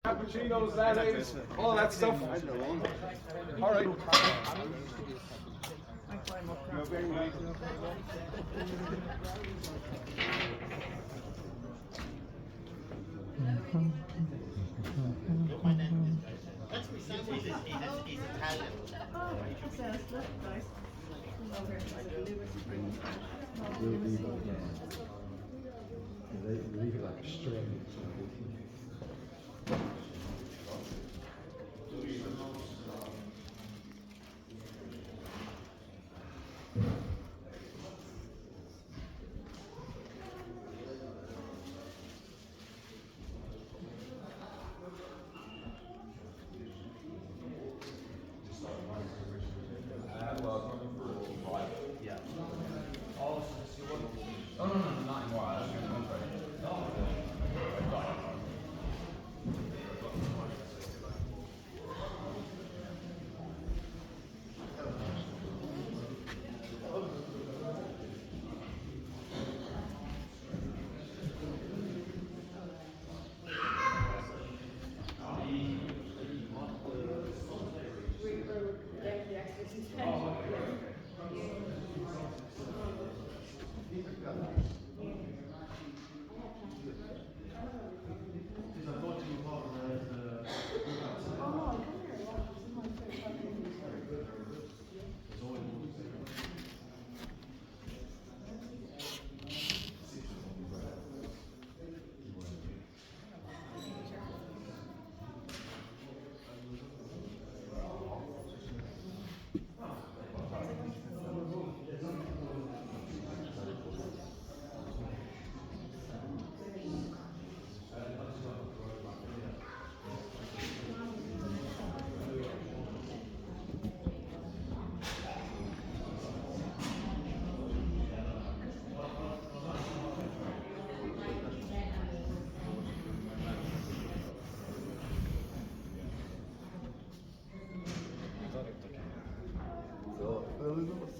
Cappuccinos, lattes, all that stuff. All right. He's Italian. They leave it like a string.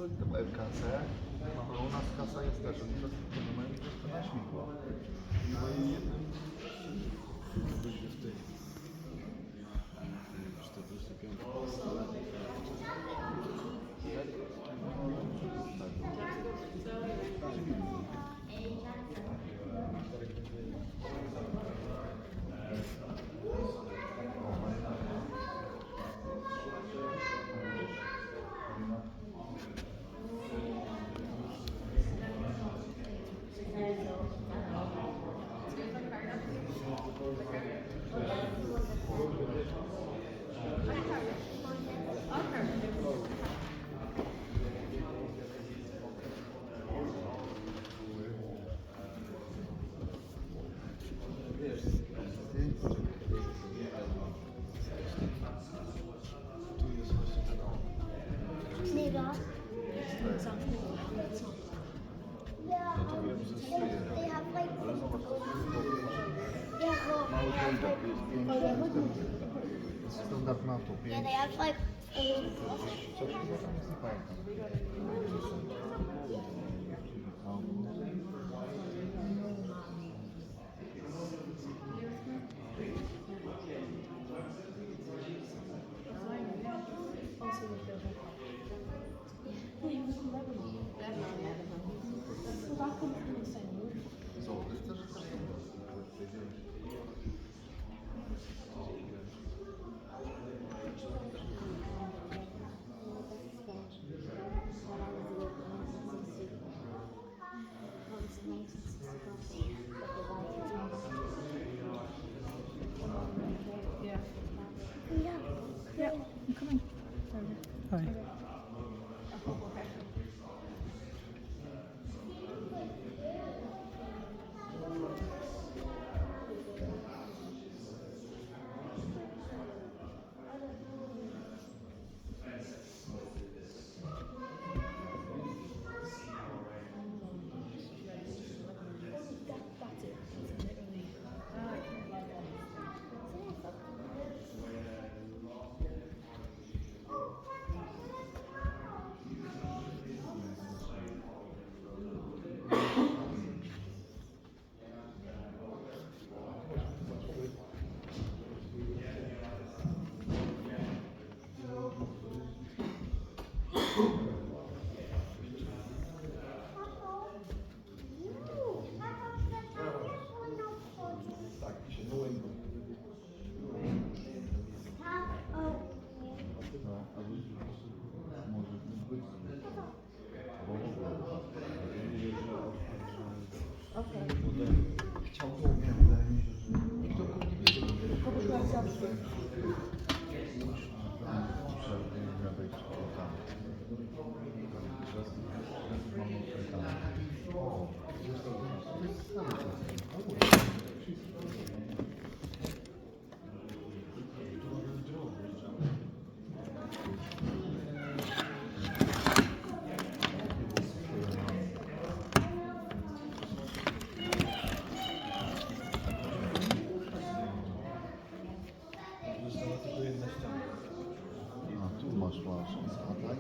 Co oni to mają kasę? No u nas kasa jest też, oni to mają jeszcze na śmigło. No i jednym będzie w tej 45 Standard na to. Yeah, they have like A tu masz zadaj.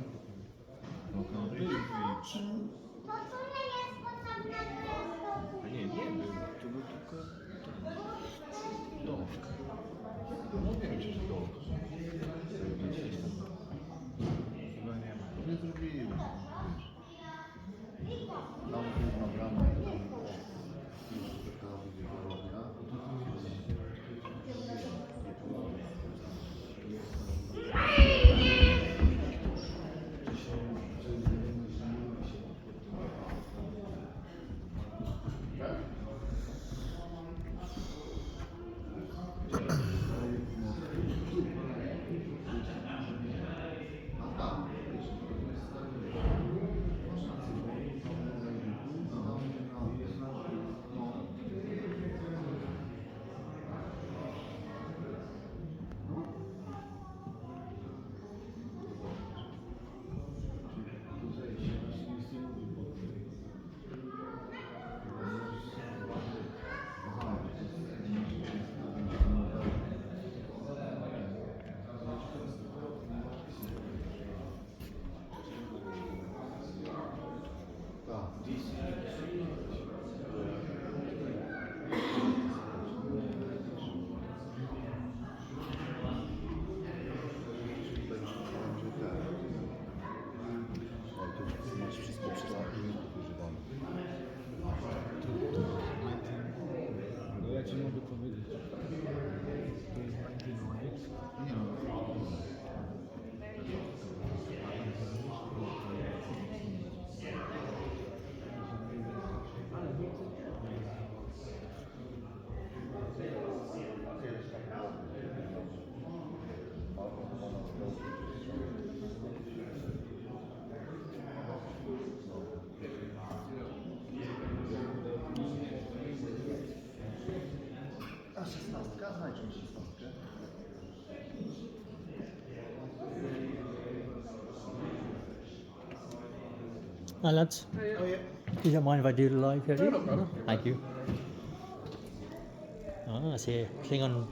No to wyjdź. A nie był. Tu był tylko dom. No większość to. Chyba nie ma. Nie zrobiłem. Tam główna brama. Już taka wygląda. Masz wszystko przeznaczone. No ja ci mogę powiedzieć. Nie no. A 16, znajdźmy 16. Hi lads, you don't mind if I do the live here? do you? No problem. Thank you. Oh, I see Klingon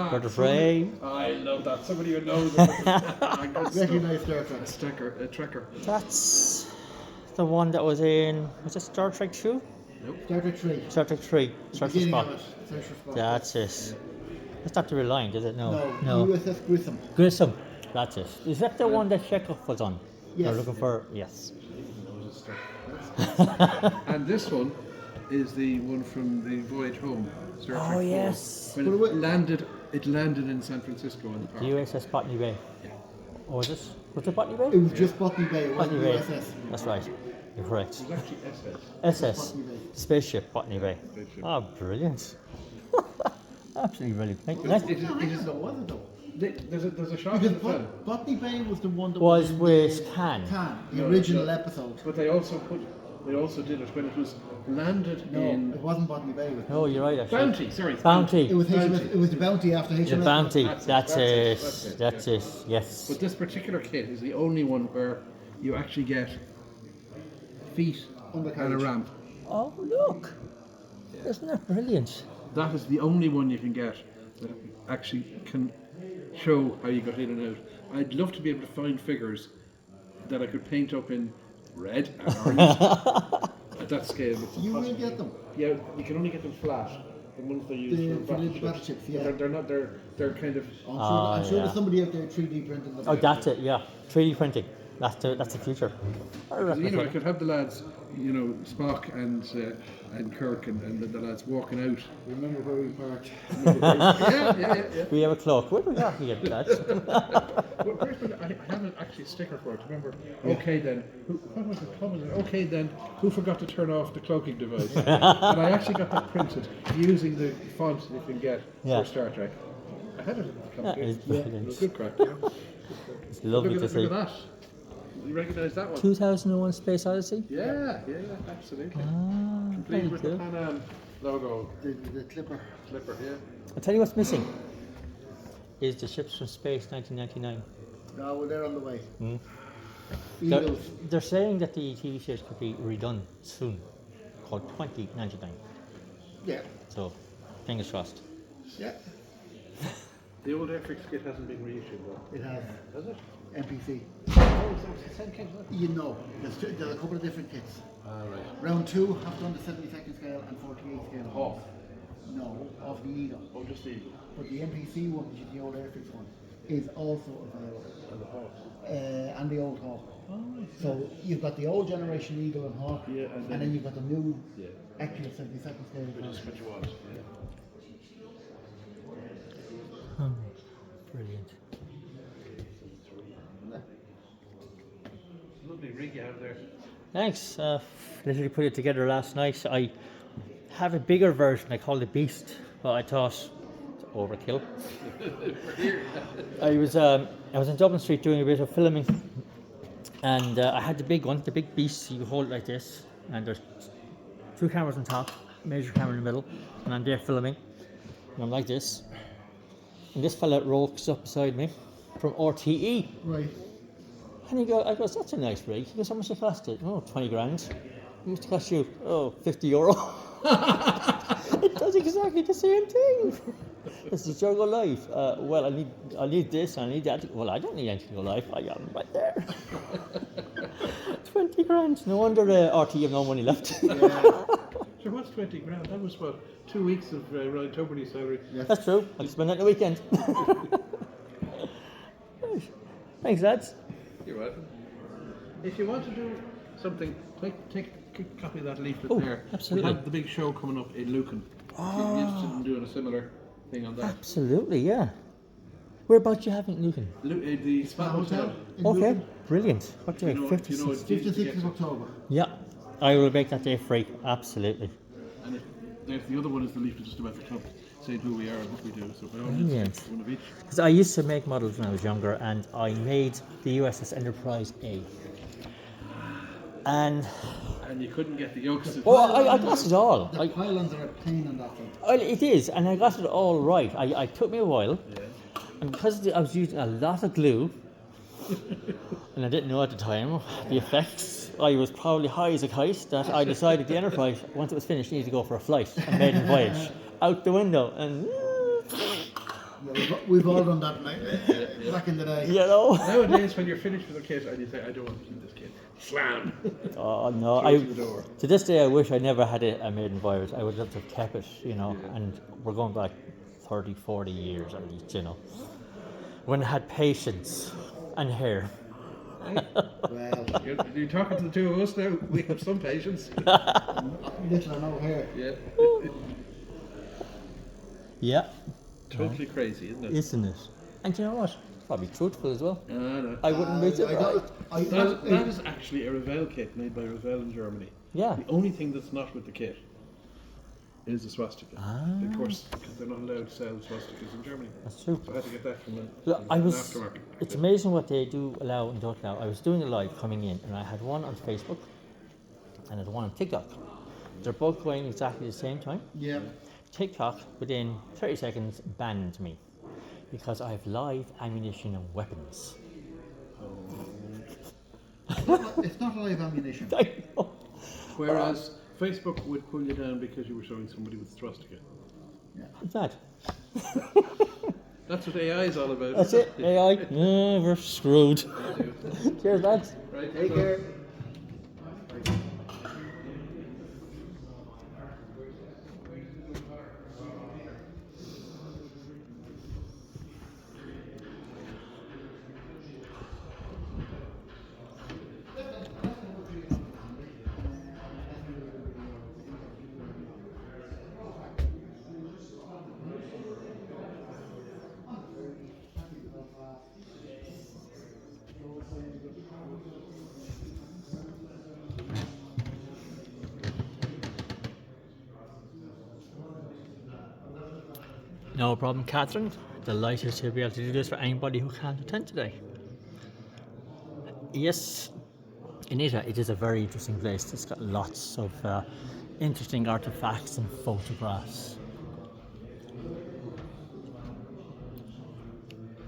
Brother Frey. I love that. Somebody who knows it. Recognize Star Trek. A trekker. That's the one that was in, was it Star Trek 2? Star Trek 3. Star Trek 3, Search for Beginning Spock. of it. Search for Spock. That's it. That's not the real line, is it? No. USS Grissom. Grissom. That's it. Is that the one that Chekhov was on? Yes. They're looking for, yes. And this one is the one from the voyage home. Star Trek Oh, 4. yes. When it landed in San Francisco on the park. The USS Botany Bay. Yeah. Oh, was it? Was it Botany Bay? It was just Botany Bay, it wasn't Botany Bay. USS. That's right. You're correct. It was actually SS. SS. Botany Bay. Spaceship, Botany Bay. Spaceship. Oh, brilliant. Absolutely brilliant. It is No, was it though? there's a shot Because in the film. Botany Bay was the one that Was in with the Khan. the No, original no. episode. But they also did it when it was landed No, in it wasn't Botany Bay. It was No, you're right, actually. Bounty. Sorry, Bounty. It was HMS, Bounty. it was the Bounty after HMS. The Bounty. That's it. That's it, That's yeah. it. Yes. But this particular kit is the only one where you actually get feet and a Undercarriage. ramp. Oh, look. Isn't that brilliant? That is the only one you can get that actually can show how you got in and out. I'd love to be able to find figures that I could paint up in red and orange at that scale. It's You will impossible. get them. Yeah, you can only get them flat. The ones they use The- for for the battleships. battleships, yeah. They're not. They're kind of. I'm sure yeah. there's somebody out there 3D printing them. Oh, that's it, yeah. 3D printing. That's the future. I reckon You know, I that's could have the lads, you know, Spock and Kirk and the lads walking out. Remember where we parked? Yeah. We have a clock. Where do we have here, lads? Where's my, I have have actually a sticker for it. Remember? Okay then. What was it? Okay then. Who forgot to turn off the cloaking device? And I actually got that printed using the font you can get Yeah. for Star Trek. I had it at the That is company. brilliant. It was good crack, you know. It's lovely to see. Look at that. You recognise that one? 2001 Space Odyssey? Yeah, absolutely. Ah, Complete very with the cool. Pan Am logo. The clipper. Clipper, yeah. I'll tell you what's missing. Is the Ships from Space 1999. No, well, they're on the way. Mm. Eagles. They're saying that the TV series could be redone soon, called 2099. Yeah. So, fingers crossed. Yeah. The old Airfix kit hasn't been reissued though. It has. Has it? NPC. Oh, so it's the same kit, is it? You know, there's a couple of different kits. Ah, right. Round 2 have done the 72nd scale and 48th scale. Off. No, of the Eagle. Oh, just the Eagle. But the NPC one, which is the old Airfix one, is also available. And the Hawk. And the old Hawk. Oh, right. So you've got the old generation Eagle and Hawk, Yeah, and and then- then you've got the new, Yeah. accurate 72nd scale. Which is what you want. Yeah. Oh, brilliant. Lovely rig you have there. Thanks. Literally put it together last night. I have a bigger version. I call it Beast, but I thought it's overkill. I was in Dublin Street doing a bit of filming, and I had the big one, the big Beast. You hold it like this, and there's 2 cameras on top, major camera in the middle, and I'm there filming, and I'm like this. And this fella rolls up beside me from RTE. Right. And I goes, that's a nice rig. He goes, how much it cost it? Oh, 20 grand. It used to cost you, €50. It does exactly the same thing. This is your go live. Well, I need this, I need that. Well, I don't need anything to go live. I am right there. 20 grand. No wonder RT have no money left. So what's 20 grand? That was what, 2 weeks of Ryan Tuberty's salary. That's true. I can spend that on the weekend. Thanks, lads. You're welcome. If you want to do something, take a copy of that leaflet Oh, there. absolutely. We have the big show coming up in Lucan. You're interested in doing a similar thing on that. Absolutely, yeah. Whereabouts you having Lucan? The Spa Hotel. in Okay, Lucan, brilliant. What day? You know, 56. you know, it's easy to 56th get of to. October. Yeah, I will make that day free. Absolutely. And there's the other one is the leaflet just about the club, saying who we are and what we do. So by all means, Brilliant. take one of each. Because I used to make models when I was younger, and I made the USS Enterprise A. And And you couldn't get the yolks. I got it all. The pylons are a pain on that thing. It is, and I got it all right. I took me a while, and because I was using a lot of glue, and I didn't know at the time the effects, I was probably high as a kite that I decided the Enterprise, once it was finished, needed to go for a flight, a maiden voyage, out the window, and Yeah, we've all done that back in the day. you know. Nowadays, when you're finished with a kit and you say, I don't want to keep this kit, slam. Oh no! Throw it to the door. To this day, I wish I never had a maiden voyage. I would love to have kept it, you know. Yeah. And we're going back 30, 40 years at least, you know. When I had patience and hair. Well, You're talking to the two of us now. We have some patience. little or no hair. Yeah. Yeah, Totally crazy, isn't it? isn't it? And you know what? Probably truthful as well. No. I wouldn't be surprised. That is actually a Revell kit made by Revell in Germany. Yeah. The only thing that's not with the kit is the swastika. Of course, because they're not allowed to sell swastikas in Germany. That's true. So I had to get that from Look, an I was. aftermarket. It's amazing what they do allow and don't allow. I was doing a live coming in, and I had one on Facebook, and I had one on TikTok. They're both going exactly the same time. Yeah. TikTok, within 30 seconds, banned me because I have live ammunition and weapons. It's not live ammunition. I know. Whereas Facebook would pull you down because you were showing somebody with swastika. What's that? That's what AI is all about. That's it. AI. Yeah, we're screwed. Cheers, lads. Right, Take so- care. No problem, Catherine. Delighted to be able to do this for anybody who can't attend today. Yes, Anita, it is a very interesting place. It's got lots of interesting artifacts and photographs.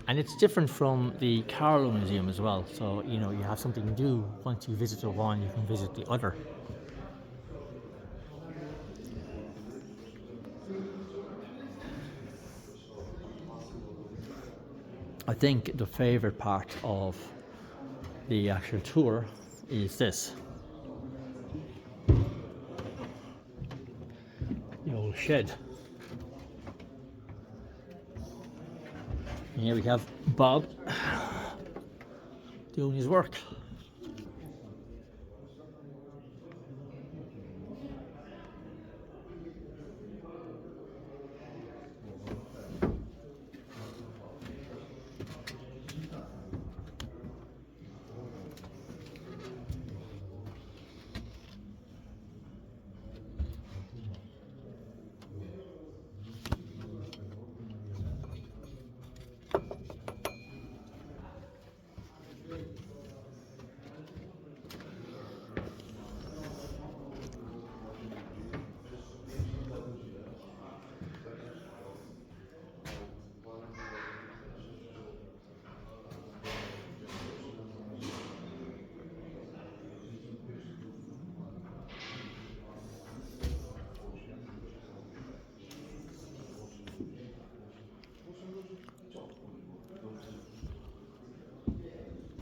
And it's different from the Carlow Museum as well. So, you know, you have something new. Once you visit the one, you can visit the other. I think the favourite part of the actual tour is this. The old shed. And here we have Bob doing his work.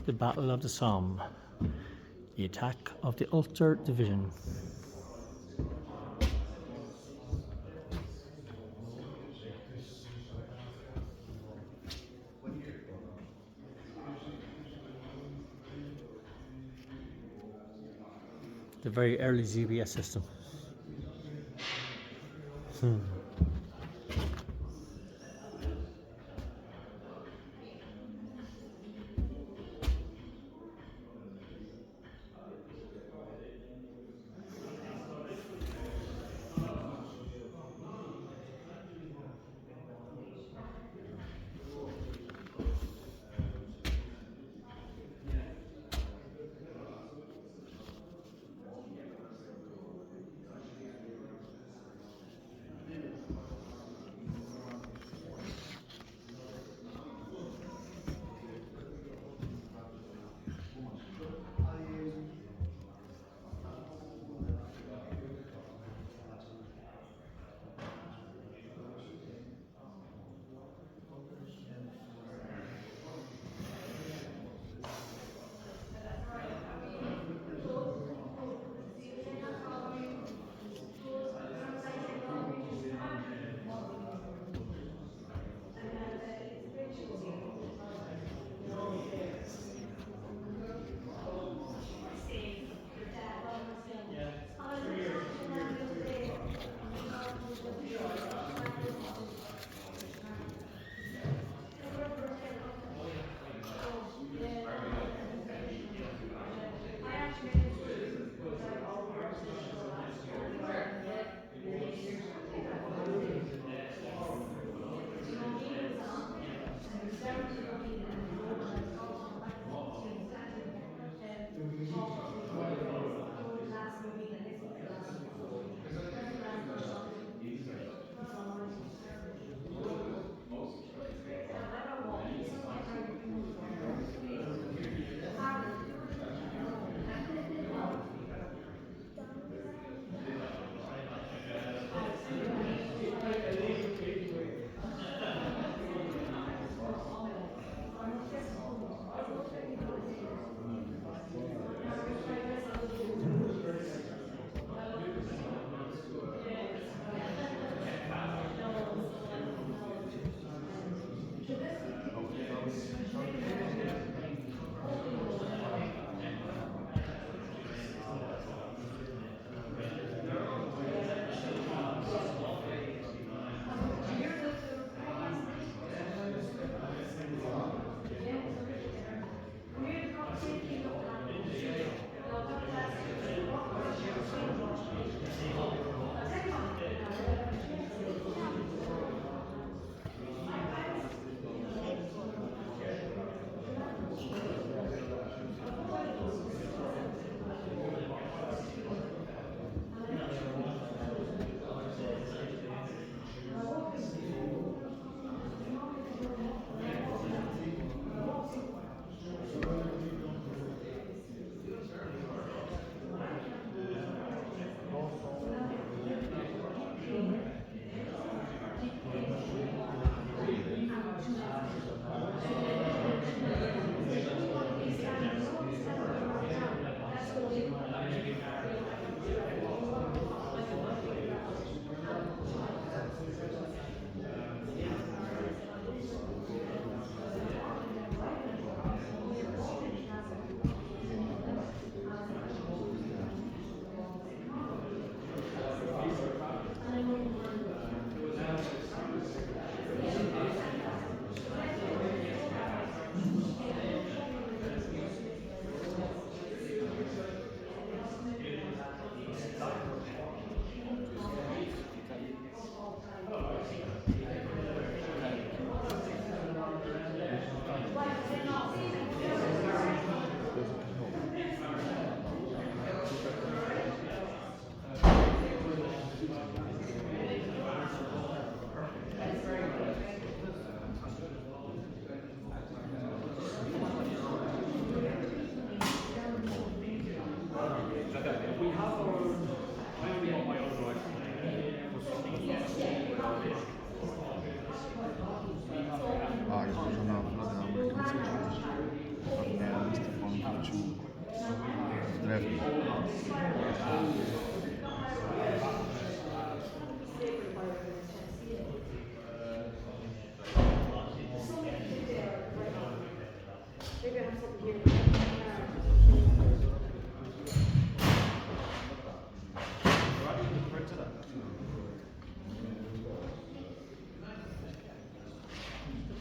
The Battle of the Somme. The attack of the Ulster Division. The very early GPS system. This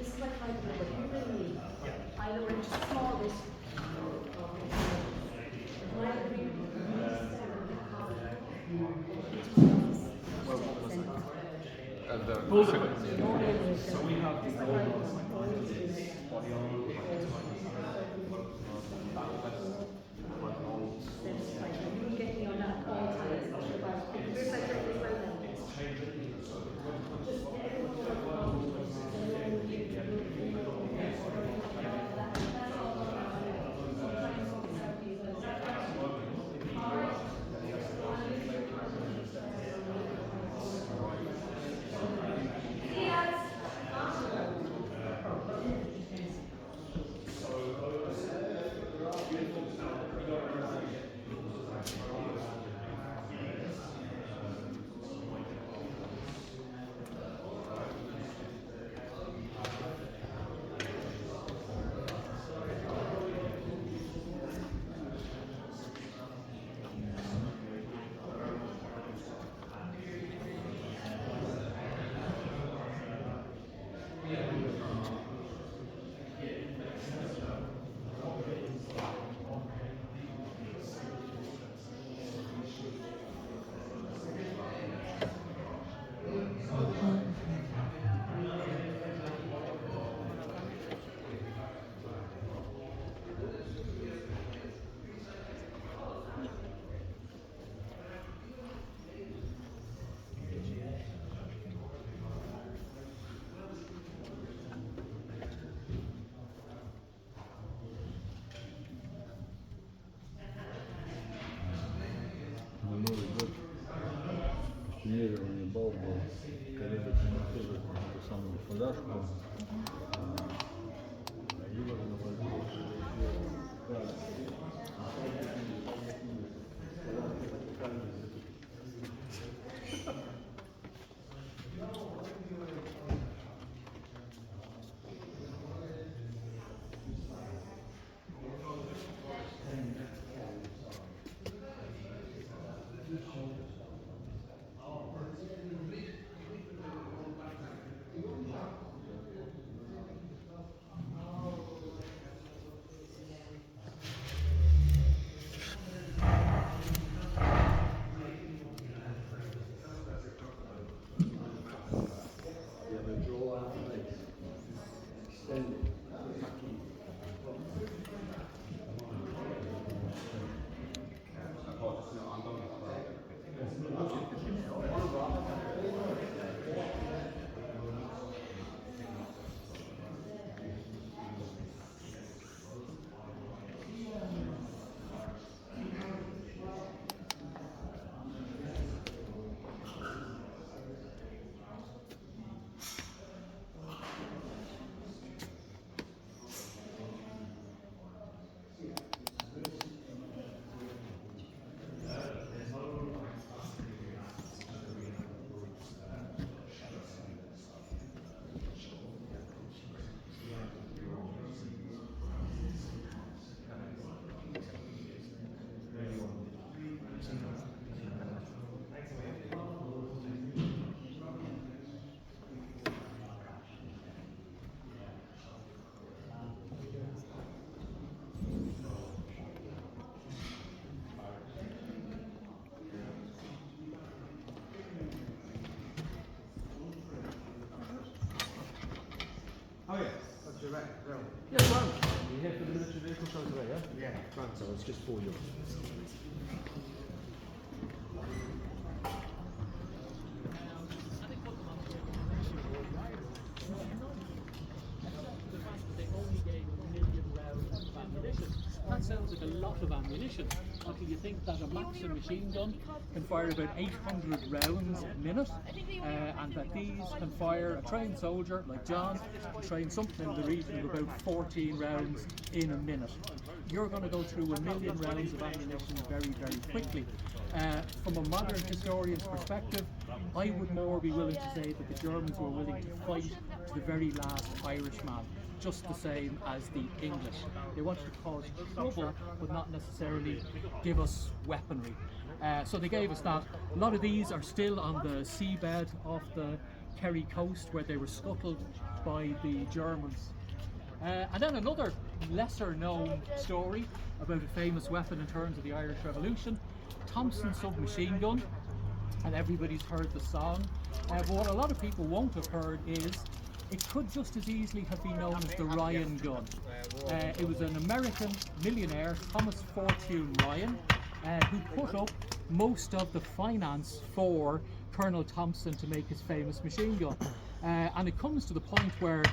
is like my number. You ring me. I know it's small this. My agreement And then So we have the gold you get me on that all the time. Here's my check, right now. Смеривание балбов, когда температура это самую фляжку, и Oh yeah, that's your right. Yeah, grand. You here for the military vehicle show today, yeah? Yeah. Grand, so it's just for you. They only gave 1 million rounds of ammunition. That sounds like a lot of ammunition. until you think that a Maxim machine gun can fire about 800 rounds a minute, and that these can fire, a trained soldier like John, train something in the region of about 14 rounds in a minute. You're going to go through 1 million rounds of ammunition very, very quickly. From a modern historian's perspective, I would more be willing to say that the Germans were willing to fight to the very last Irishman, just the same as the English. They wanted to cause trouble, but not necessarily give us weaponry. So they gave us that. A lot of these are still on the seabed off the Kerry coast, where they were scuttled by the Germans. And then another lesser known story about a famous weapon in terms of the Irish Revolution, Thompson submachine gun. And everybody's heard the song. But what a lot of people won't have heard is it could just as easily have been known as the Ryan gun. It was an American millionaire, Thomas Fortune Ryan, who put up most of the finance for Colonel Thompson to make his famous machine gun. And it comes to the point where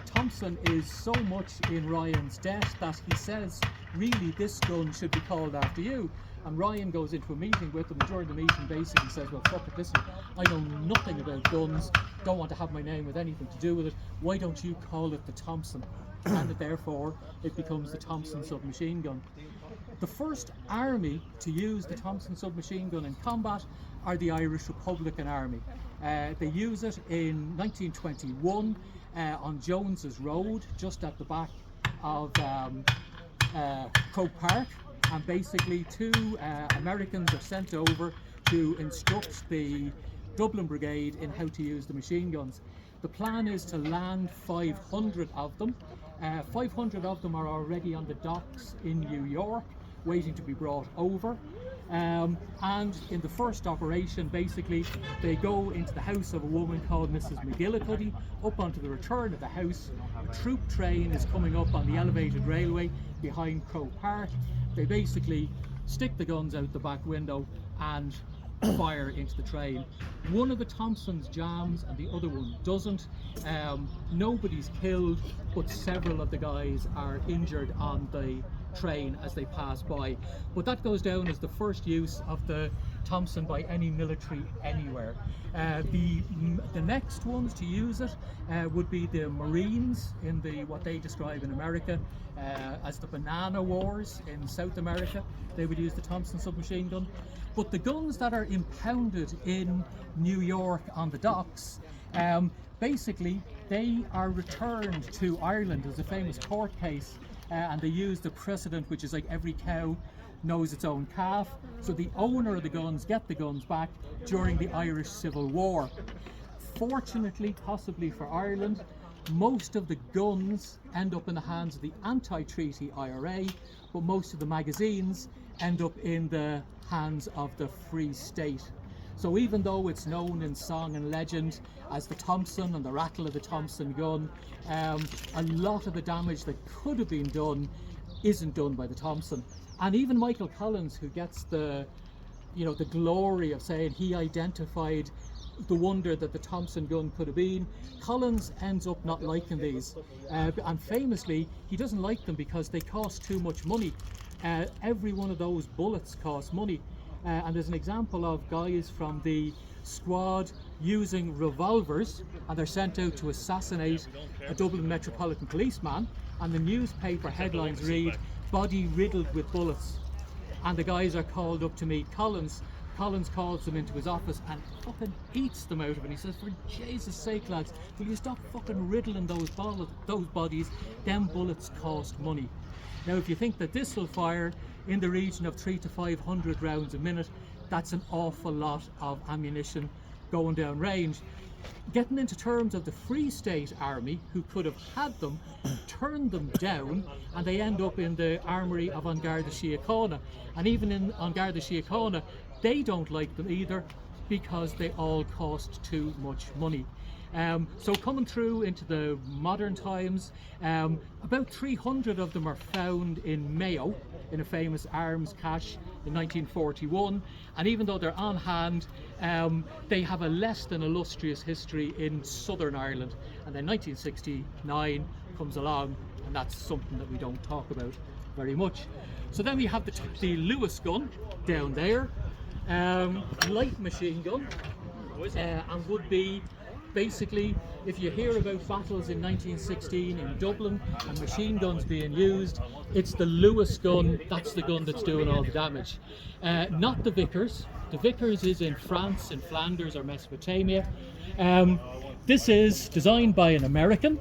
Thompson is so much in Ryan's debt that he says, really, this gun should be called after you. And Ryan goes into a meeting with him, and during the meeting basically says, well, fuck it, listen, I know nothing about guns, don't want to have my name with anything to do with it, why don't you call it the Thompson? And therefore it becomes the Thompson submachine gun. The first army to use the Thompson submachine gun in combat are the Irish Republican Army. They use it in 1921 on Jones's Road, just at the back of Croke Park. And basically 2 Americans are sent over to instruct the Dublin Brigade in how to use the machine guns. The plan is to land 500 of them. 500 of them are already on the docks in New York, waiting to be brought over. And in the first operation, basically, they go into the house of a woman called Mrs. McGillicuddy, up onto the return of the house. A troop train is coming up on the elevated railway behind Croke Park. They basically stick the guns out the back window and fire into the train. One of the Thompsons jams and the other one doesn't. Nobody's killed, but several of the guys are injured on the train as they pass by. But that goes down as the first use of the Thompson by any military anywhere. The next ones to use it would be the Marines in the what they describe in America as the Banana Wars in South America. They would use the Thompson submachine gun. But the guns that are impounded in New York on the docks, basically they are returned to Ireland. There's a famous court case and they use the precedent, which is like every cow knows its own calf. So the owner of the guns get the guns back during the Irish Civil War. Fortunately, possibly for Ireland, most of the guns end up in the hands of the anti-treaty IRA, but most of the magazines end up in the hands of the Free State. So even though it's known in song and legend as the Thompson and the rattle of the Thompson gun, a lot of the damage that could have been done isn't done by the Thompson. And even Michael Collins, who gets the glory of saying he identified the wonder that the Thompson gun could have been, Collins ends up not liking these. And famously, he doesn't like them because they cost too much money. Every one of those bullets costs money. And there's an example of guys from the squad using revolvers, and they're sent out to assassinate a Dublin Metropolitan Policeman, and the newspaper headlines read, "Body riddled with bullets." And the guys are called up to meet Collins. Collins calls them into his office and fucking eats them out of it. He says, "For Jesus' sake, lads, will you stop fucking riddling those bodies? Them bullets cost money." Now, if you think that this will fire in the region of 300 to 500 rounds a minute, that's an awful lot of ammunition going down range. Getting into terms of the Free State Army, who could have had them, turned them down, and they end up in the armoury of An Garda Síochána. And even in An Garda Síochána, they don't like them either because they all cost too much money. So coming through into the modern times, about 300 of them are found in Mayo in a famous arms cache in 1941, and even though they're on hand, they have a less than illustrious history in Southern Ireland. And then 1969 comes along, and that's something that we don't talk about very much. So then we have the Lewis gun down there, light machine gun, and would be basically, if you hear about battles in 1916 in Dublin and machine guns being used, it's the Lewis gun, that's the gun that's doing all the damage. Not the Vickers. The Vickers is in France, in Flanders or Mesopotamia. This is designed by an American.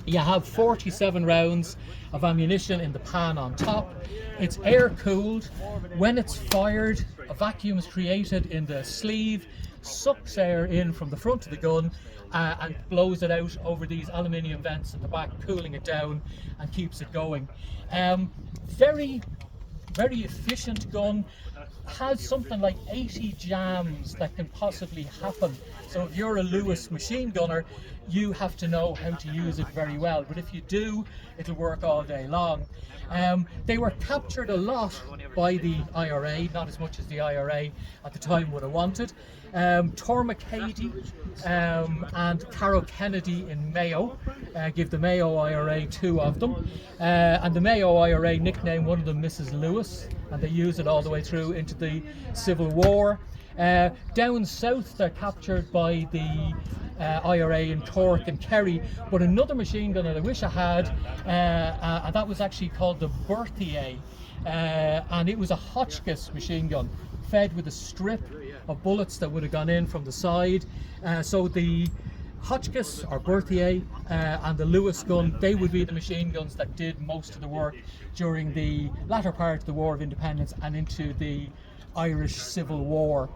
You have 47 rounds of ammunition in the pan on top. It's air cooled. When it's fired, a vacuum is created in the sleeve, sucks air in from the front of the gun and blows it out over these aluminium vents at the back, cooling it down and keeps it going. Very efficient gun. Has something like 80 jams that can possibly happen. So if you're a Lewis machine gunner, you have to know how to use it very well. But if you do, it'll work all day long. They were captured a lot by the IRA, not as much as the IRA at the time would have wanted. Tormac Cady and Carroll Kennedy in Mayo give the Mayo IRA 2 of them, and the Mayo IRA nicknamed one of them Mrs. Lewis, and they use it all the way through into the Civil War. Down south they're captured by the IRA in Cork and Kerry, but another machine gun that I wish I had, and that was actually called the Berthier, and it was a Hotchkiss machine gun fed with a strip of bullets that would have gone in from the side. So the Hotchkiss or Berthier and the Lewis gun, they would be the machine guns that did most of the work during the latter part of the War of Independence and into the Irish Civil War.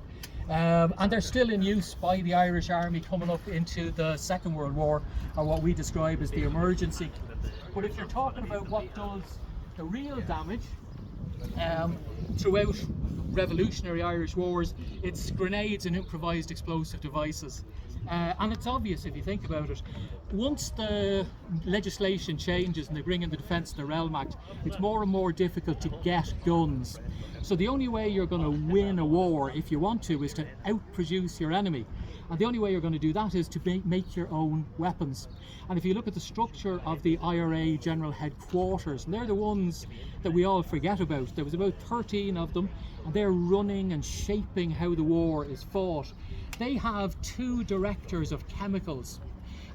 And they're still in use by the Irish Army coming up into the Second World War, or what we describe as the emergency. But if you're talking about what does the real damage throughout revolutionary Irish wars, it's grenades and improvised explosive devices. And it's obvious if you think about it. Once the legislation changes and they bring in the Defence of the Realm Act, it's more and more difficult to get guns. So the only way you're going to win a war, if you want to, is to outproduce your enemy. And the only way you're going to do that is to make your own weapons. And if you look at the structure of the IRA General Headquarters, and they're the ones that we all forget about. There was about 13 of them, and they're running and shaping how the war is fought. They have 2 directors of chemicals,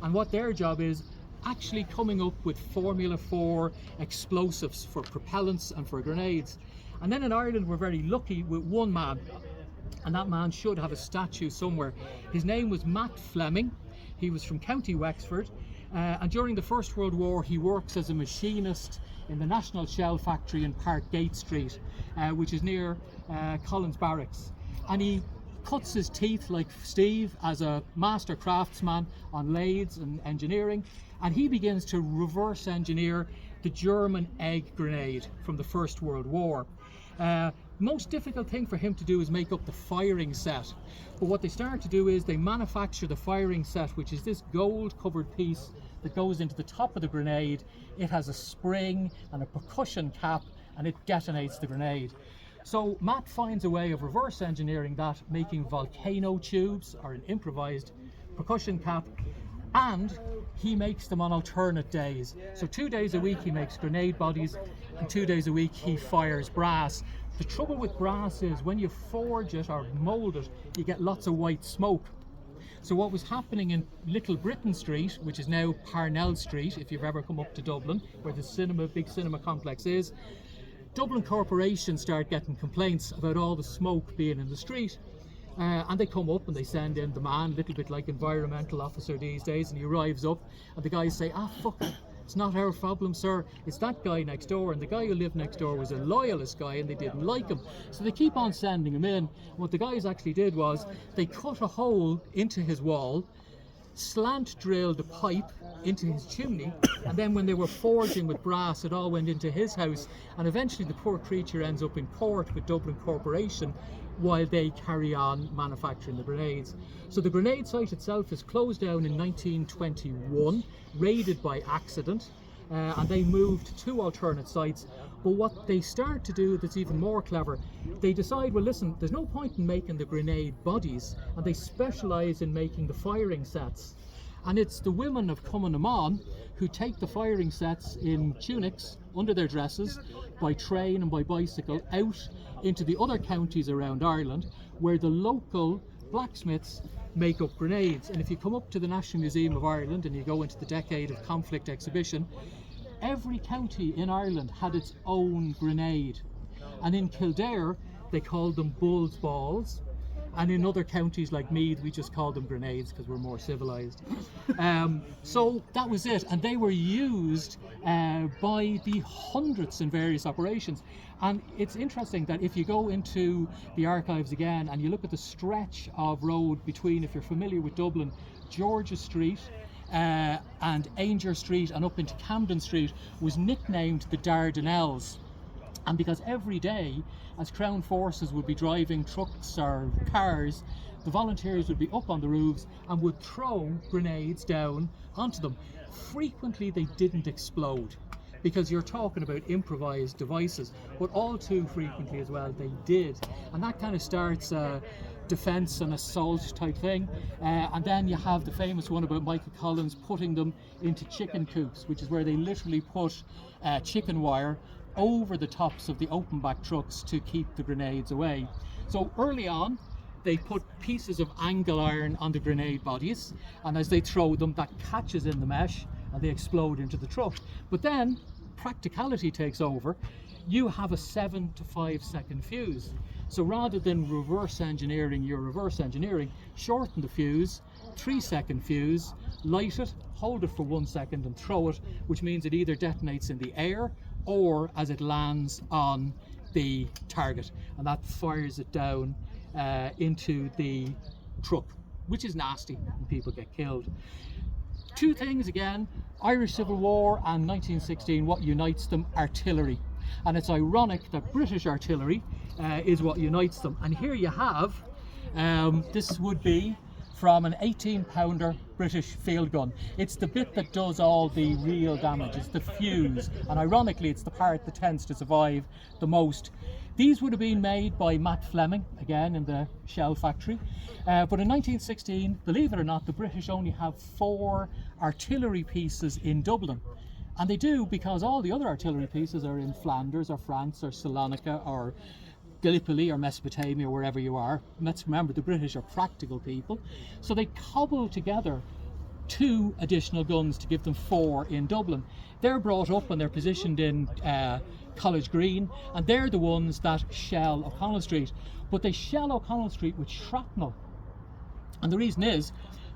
and what their job is actually coming up with formula for explosives, for propellants and for grenades. And then in Ireland we're very lucky with one man, and that man should have a statue somewhere. His name was Matt Fleming. He was from County Wexford, and during the First World War he works as a machinist in the National Shell Factory in Parkgate Street, which is near Collins Barracks. And he cuts his teeth like Steve as a master craftsman on lathes and engineering, and he begins to reverse engineer the German egg grenade from the First World War. Most difficult thing for him to do is make up the firing set, but what they start to do is they manufacture the firing set, which is this gold covered piece that goes into the top of the grenade. It has a spring and a percussion cap, and it detonates the grenade. So Matt finds a way of reverse engineering that, making volcano tubes or an improvised percussion cap, and he makes them on alternate days. So 2 days a week he makes grenade bodies, and 2 days a week he fires brass. The trouble with brass is when you forge it or mould it, you get lots of white smoke. So what was happening in Little Britain Street, which is now Parnell Street, if you've ever come up to Dublin, where the big cinema complex is, Dublin Corporation start getting complaints about all the smoke being in the street, and they come up and they send in the man, a little bit like environmental officer these days, and he arrives up and the guys say, fuck it, it's not our problem, sir, it's that guy next door. And the guy who lived next door was a loyalist guy and they didn't like him, so they keep on sending him in. What the guys actually did was they cut a hole into his wall, slant drilled a pipe into his chimney, and then when they were forging with brass, it all went into his house, and eventually the poor creature ends up in court with Dublin Corporation while they carry on manufacturing the grenades. So the grenade site itself is closed down in 1921, raided by accident, and they moved to alternate sites. But what they start to do that's even more clever, they decide, well listen, there's no point in making the grenade bodies, and they specialise in making the firing sets. And it's the women of Cumann who take the firing sets in tunics under their dresses by train and by bicycle out into the other counties around Ireland, where the local blacksmiths make up grenades. And if you come up to the National Museum of Ireland and you go into the Decade of Conflict exhibition, every county in Ireland had its own grenade. And in Kildare, they called them bull's balls. And in other counties like Meath, we just called them grenades because we're more civilized. So that was it. And they were used by the hundreds in various operations. And it's interesting that if you go into the archives again and you look at the stretch of road between, if you're familiar with Dublin, George's Street and Ainger Street and up into Camden Street was nicknamed the Dardanelles. And because every day, as Crown forces would be driving trucks or cars, the volunteers would be up on the roofs and would throw grenades down onto them. Frequently they didn't explode, because you're talking about improvised devices, but all too frequently as well they did. And that kind of starts a defence and assault type thing. And then you have the famous one about Michael Collins putting them into chicken coops, which is where they literally put chicken wire over the tops of the open back trucks to keep the grenades away. So early on they put pieces of angle iron on the grenade bodies, and as they throw them that catches in the mesh and they explode into the truck. But then practicality takes over. You have a 7 to 5 second fuse. So rather than reverse engineering your reverse engineering, shorten the fuse, 3 second fuse, light it, hold it for 1 second and throw it, which means it either detonates in the air or as it lands on the target, and that fires it down into the truck, which is nasty and people get killed. Two things again, Irish Civil War and 1916, what unites them? Artillery. And it's ironic that British artillery is what unites them. And here you have, this would be from an 18-pounder British field gun. It's the bit that does all the real damage, it's the fuse, and ironically it's the part that tends to survive the most. These would have been made by Matt Fleming, again in the shell factory, but in 1916, believe it or not, the British only have 4 artillery pieces in Dublin. And they do because all the other artillery pieces are in Flanders or France or Salonika or Gallipoli or Mesopotamia, wherever you are. And let's remember, the British are practical people. So they cobble together 2 additional guns to give them 4 in Dublin. They're brought up and they're positioned in College Green, and they're the ones that shell O'Connell Street. But they shell O'Connell Street with shrapnel. And the reason is,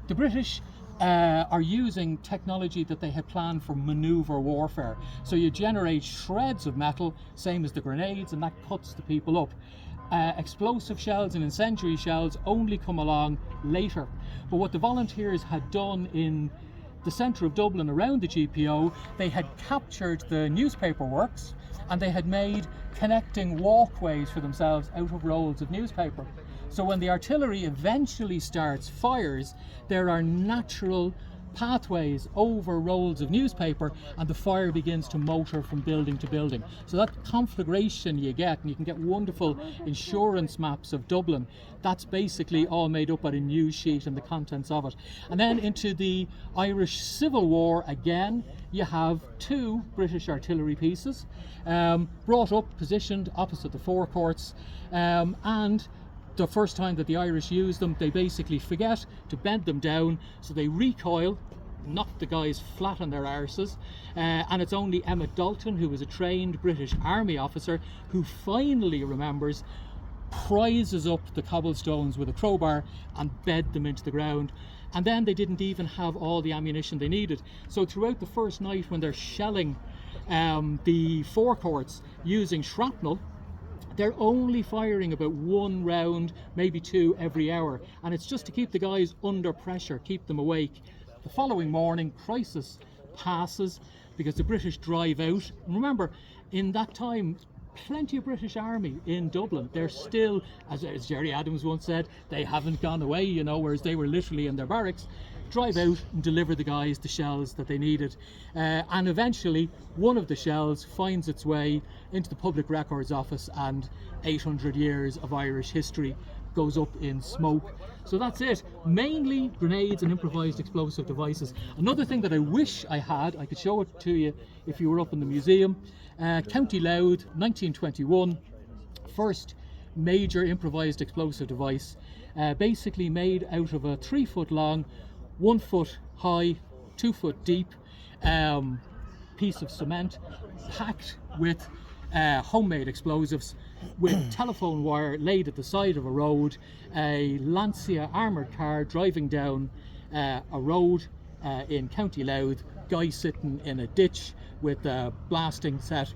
the British are using technology that they had planned for manoeuvre warfare. So you generate shreds of metal, same as the grenades, and that cuts the people up. Explosive shells and incendiary shells only come along later. But what the volunteers had done in the centre of Dublin around the GPO, they had captured the newspaper works and they had made connecting walkways for themselves out of rolls of newspaper. So when the artillery eventually starts fires, there are natural pathways over rolls of newspaper and the fire begins to motor from building to building. So that conflagration you get, and you can get wonderful insurance maps of Dublin, that's basically all made up on a news sheet and the contents of it. And then into the Irish Civil War again, you have 2 British artillery pieces brought up, positioned opposite the forecourts, and the first time that the Irish use them, they basically forget to bend them down, so they recoil, knock the guys flat on their arses, and it's only Emmett Dalton, who was a trained British Army officer, who finally remembers, prizes up the cobblestones with a crowbar and bed them into the ground. And then they didn't even have all the ammunition they needed. So throughout the first night, when they're shelling the forecourts using shrapnel, they're only firing about 1 round, maybe 2 every hour, and it's just to keep the guys under pressure, keep them awake. The following morning, crisis passes because the British drive out. And remember, in that time, plenty of British Army in Dublin. They're still, as Jerry Adams once said, they haven't gone away, you know, whereas they were literally in their barracks. Drive out and deliver the guys the shells that they needed. And eventually, one of the shells finds its way into the Public Records Office, and 800 years of Irish history goes up in smoke. So that's it. Mainly grenades and improvised explosive devices. Another thing that I wish I had, I could show it to you if you were up in the museum. County Louth, 1921, first major improvised explosive device, basically made out of a 3 foot long, 1 foot high, 2 foot deep piece of cement, packed with homemade explosives, with telephone wire laid at the side of a road, a Lancia armoured car driving down a road in County Louth, guy sitting in a ditch with a blasting set,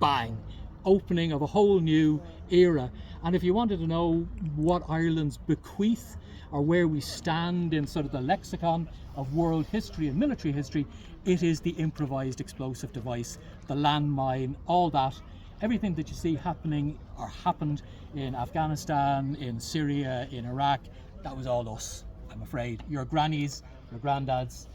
bang, opening of a whole new era. And if you wanted to know what Ireland's bequeath, or where we stand in sort of the lexicon of world history and military history, it is the improvised explosive device, the landmine, all that. Everything that you see happening or happened in Afghanistan, in Syria, in Iraq, that was all us, I'm afraid. Your grannies, your granddads,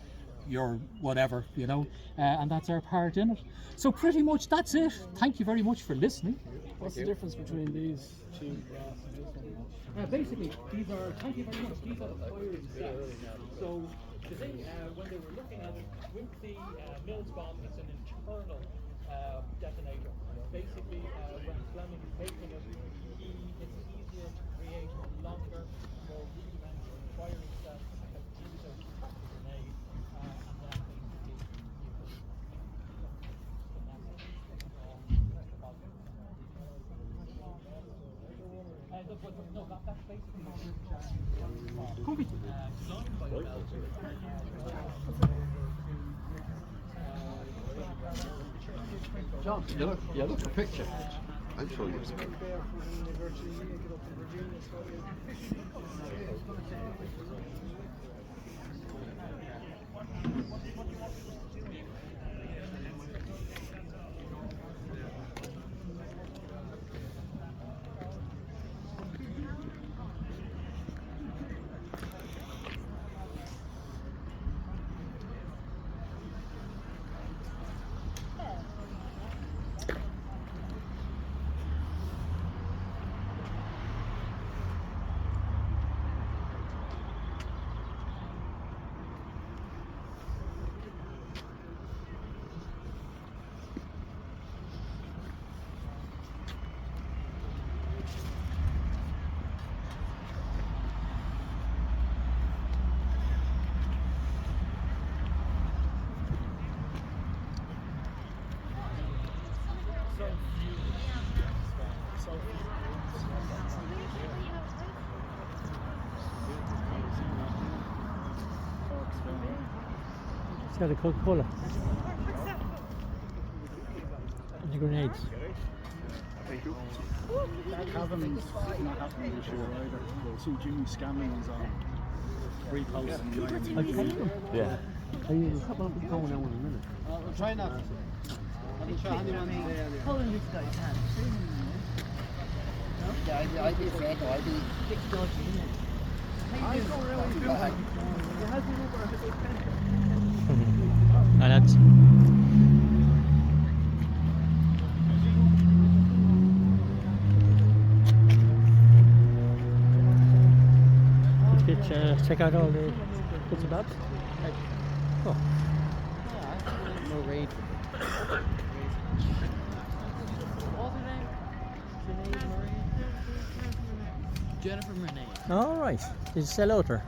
your whatever, you know, and that's our part in it. So pretty much that's it. Thank you very much for listening. What's the difference between these two brass and this one? Basically, these are, thank you very much, these are the firing sets. So today, when they were looking at it, with the Mills bomb, it's an internal detonator. Basically, when Fleming is making it, it's easier to create longer, more rudimentary firing sets that use a grenade, and then that's basically designed by John, you look a picture. I'm sure you It's got a Coca-Cola. And the grenades. Cavan's not happening this year either. We'll see Jimmy Scammings on free posts in the island. Yeah. You'll come up and going now in a minute. We'll try not. I'll try anyone there. Holding this guy's hand. Yeah, I'd be afraid though, I'd be Big dodgy, isn't it? And that's check out all the bits and bobs. Oh. no raid. Jennifer Renee. All right. Did you sell out her?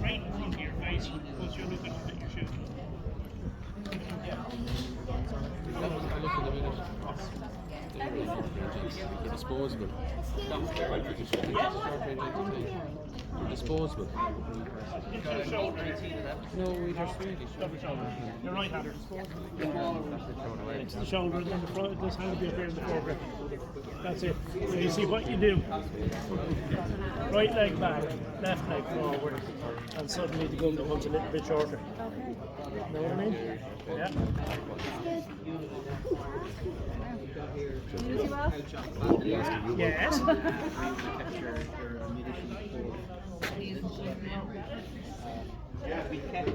Right in front of your face once you're looking at your shoe. Disposable. Disposable. No, we just Swedish. You're right, Hatter. It's the shoulder and then the front. It does have to be up here in the foregrip. That's it. So you see what you do. Right leg back, left leg forward, and suddenly the gun becomes a little bit shorter. Know what I mean? Yeah. Yes. We kept,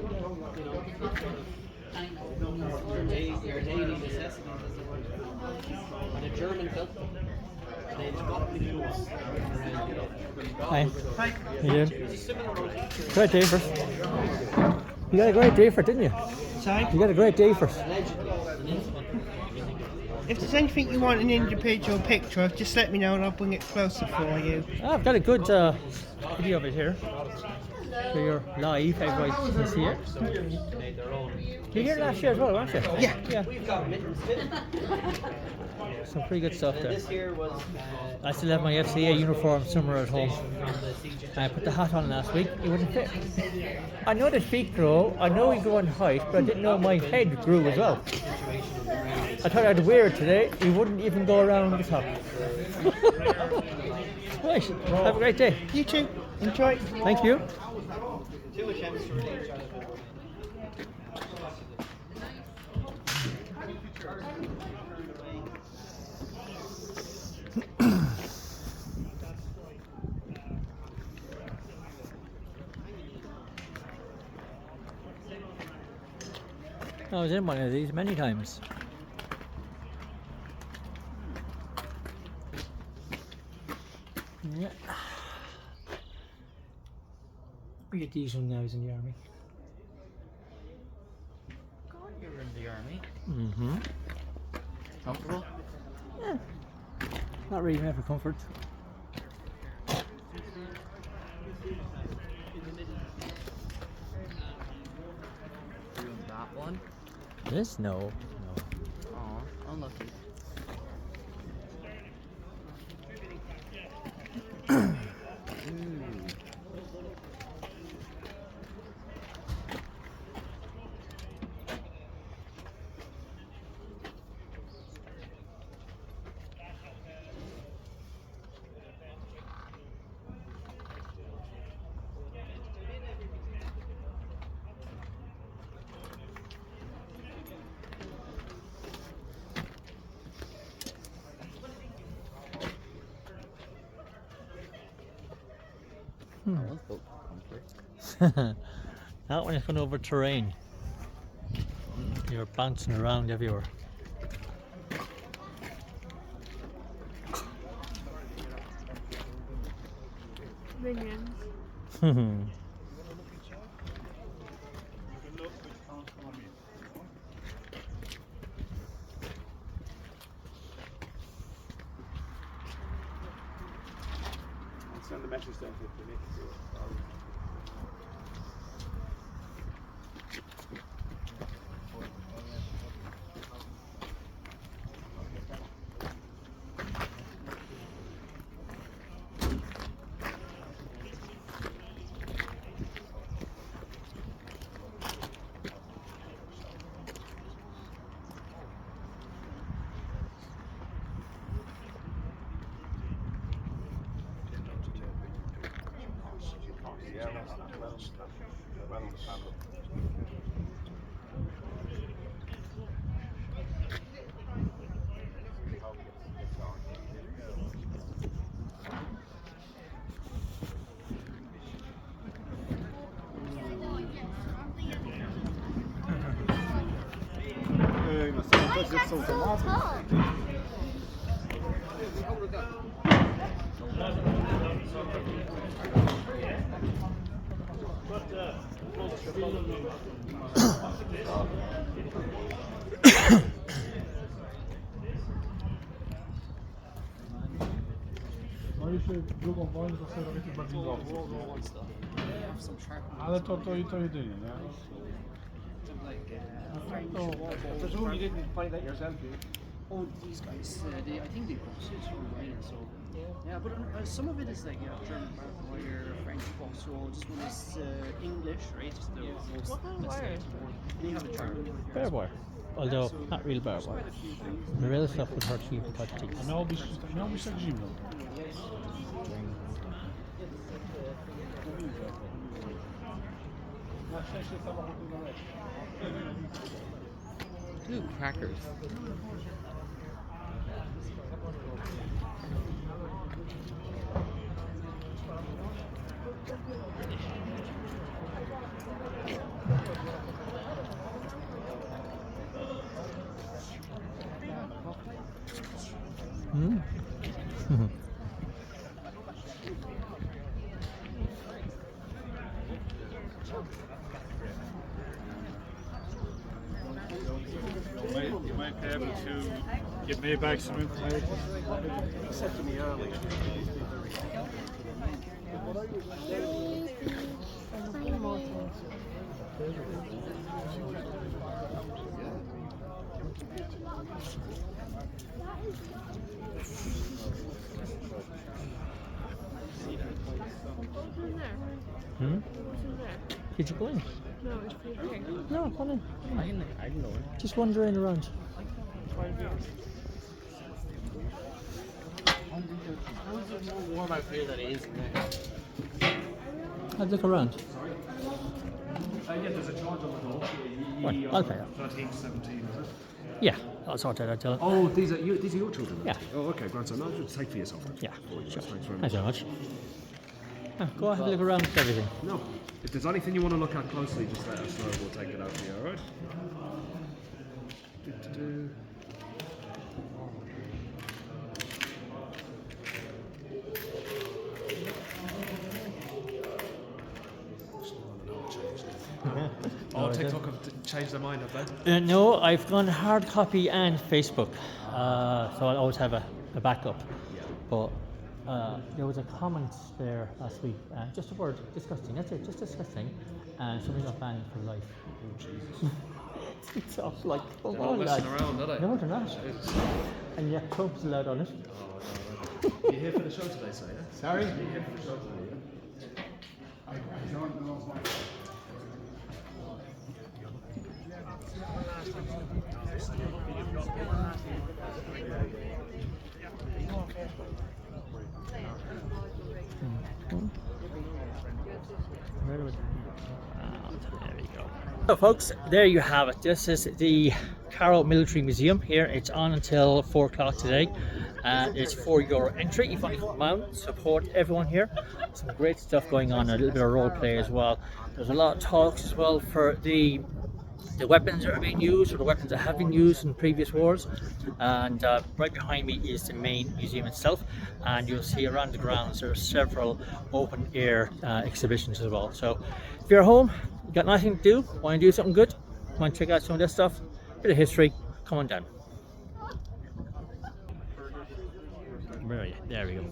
your daily necessities, as it were. And a German film. They've got the news. Hi. How you doing? Great day first. You got a great day for it, didn't you? Sorry? You got a great day first. If there's anything you want an individual picture of, just let me know and I'll bring it closer for you. I've got a good video of it here. So you're live, everybody can see it. You were here last year as well, weren't you? Yeah. Yeah. Some pretty good stuff there. I still have my FCA uniform somewhere at home. I put the hat on last week, it wouldn't fit. I know the feet grow, I know we go in height, but I didn't know my head grew as well. I thought I'd wear it today, it wouldn't even go around the top. Right, have a great day. You too. Enjoy. Thank you. I was in one of these many times. Yeah. We get these when I was in the army. God, you were in the army. Mm-hmm. Comfortable? Yeah. Not really meant for comfort. Doing that one? This? No. Oh, unlucky. That one is going over terrain. You're bouncing around everywhere. Minions. Send the message down to the link. Moi, je drugą wojnę to sobie robię chyba windowców. Ale to jedynie, nie? Presume you didn't find that yourself, did you? Oh, these guys, I think they posted from Ireland, so yeah. But some of it is like German barbed wire, French box roll. This one is English, right? Just the most. What kind of wire? And you have a German. Barbed wire. Although, not real barbed wire. The real stuff would hurt you for teeth. Miał być tak zimno. Ooh, crackers. Mm. You might be able to give me back some information. He said to me earlier. Hmm? Did you go in? No, it's pretty big. No, come in. I can go in. Just wandering around. Warm out here than it is in there. I'd look around. Yeah, there's a charge on the door. Right, I'll pay that. 13, 17, is it? Yeah, I'll sort that out, tell him. Oh, these are your children? Yeah. Oh, okay, grandson. No, just take for yourself. Yeah, sure. Thanks very Thanks much. very much. Go have a look around at everything. No, if there's anything you want to look at closely, just let us know. We'll take it out for you, alright? Oh, TikTok have changed their mind, have they? No, I've gone hard copy and Facebook, so I'll always have a backup. But there was a comment there last week, just a word, disgusting, that's it, just disgusting, and somebody got banned for life. Oh, Jesus. It's off like, come They're not on, messing lads. around, are they? No, they're not. Jesus. And yet Trump's allowed on it. Oh, no. You here for the show today, sir? Yeah? Sorry? You here for the show today, yeah? There we go. So folks, there you have it. This is the Carlow Military Museum here. It's on until 4 o'clock today. And it's €4 entry. If you want to come out, support everyone here. Some great stuff going on, a little bit of role play as well. There's a lot of talks as well for the weapons that are being used, or the weapons that have been used in previous wars. And right behind me is the main museum itself, and you'll see around the grounds there are several open air exhibitions as well. So if you're home, you got nothing to do, want to do something good, want to check out some of this stuff, bit of history, come on down. Where are you? There we go.